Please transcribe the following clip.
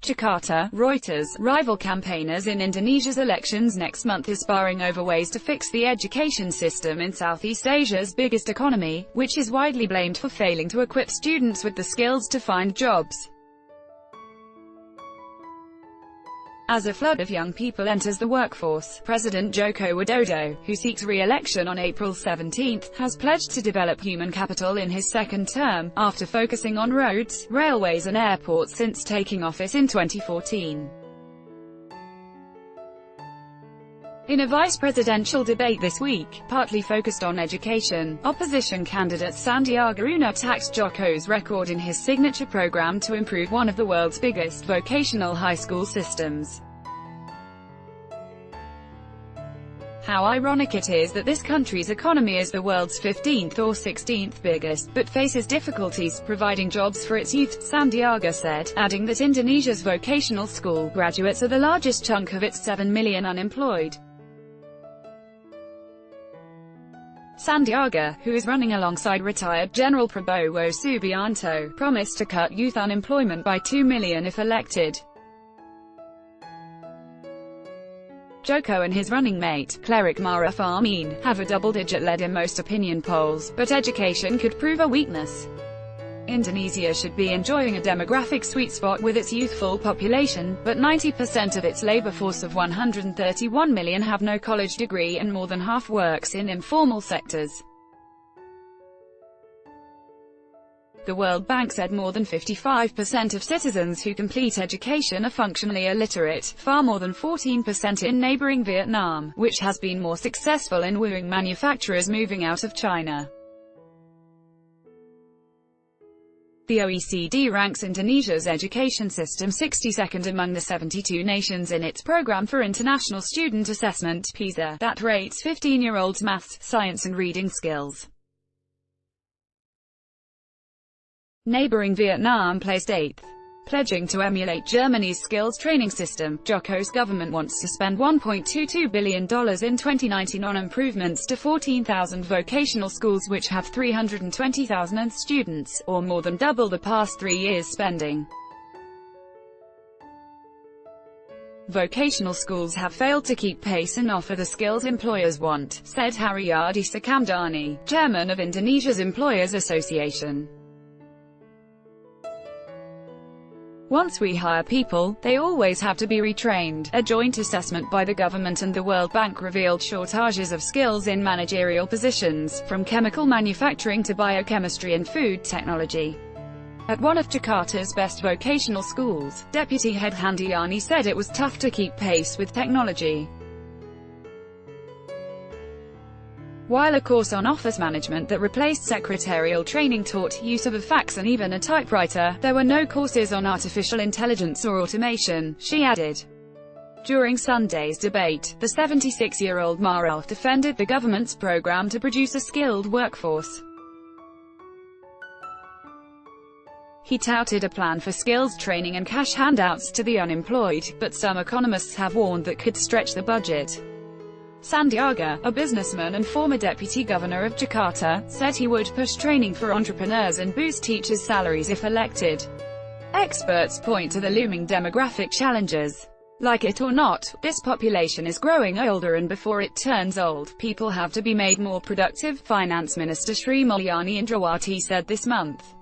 JAKARTA, REUTERS, rival campaigners in Indonesia's elections next month is sparring over ways to fix the education system in Southeast Asia's biggest economy, which is widely blamed for failing to equip students with the skills to find jobs. As a flood of young people enters the workforce, President Joko Widodo, who seeks re-election on April 17, has pledged to develop human capital in his second term, after focusing on roads, railways and airports since taking office in 2014. In a vice-presidential debate this week, partly focused on education, opposition candidate Sandiaga Uno attacked Joko's record in his signature program to improve one of the world's biggest vocational high school systems. How ironic it is that this country's economy is the world's 15th or 16th biggest, but faces difficulties providing jobs for its youth, Sandiaga said, adding that Indonesia's vocational school graduates are the largest chunk of its 7 million unemployed. Sandiaga, who is running alongside retired General Prabowo Subianto, promised to cut youth unemployment by 2 million if elected. Joko and his running mate, Cleric Maruf Amin, have a double-digit lead in most opinion polls, but education could prove a weakness. Indonesia should be enjoying a demographic sweet spot with its youthful population, but 90% of its labor force of 131 million have no college degree and more than half works in informal sectors. The World Bank said more than 55% of citizens who complete education are functionally illiterate, far more than 14% in neighboring Vietnam, which has been more successful in wooing manufacturers moving out of China. The OECD ranks Indonesia's education system 62nd among the 72 nations in its Program for International Student Assessment (PISA) that rates 15-year-olds' maths, science and reading skills. Neighboring Vietnam placed 8th. Pledging to emulate Germany's skills training system, Joko's government wants to spend $1.22 billion in 2019 on improvements to 14,000 vocational schools which have 320,000 students, or more than double the past 3 years' spending. Vocational schools have failed to keep pace and offer the skills employers want, said Haryadi Sukamdhani, chairman of Indonesia's Employers Association. Once we hire people, they always have to be retrained. A joint assessment by the government and the World Bank revealed shortages of skills in managerial positions, from chemical manufacturing to biochemistry and food technology. At one of Jakarta's best vocational schools, Deputy Head Handiani said it was tough to keep pace with technology. While a course on office management that replaced secretarial training taught use of a fax and even a typewriter, there were no courses on artificial intelligence or automation, she added. During Sunday's debate, the 76-year-old Maruf defended the government's program to produce a skilled workforce. He touted a plan for skills training and cash handouts to the unemployed, but some economists have warned that could stretch the budget. Sandiaga, a businessman and former deputy governor of Jakarta, said he would push training for entrepreneurs and boost teachers' salaries if elected. Experts point to the looming demographic challenges. Like it or not, this population is growing older, and before it turns old, people have to be made more productive, Finance Minister Sri Mulyani Indrawati said this month.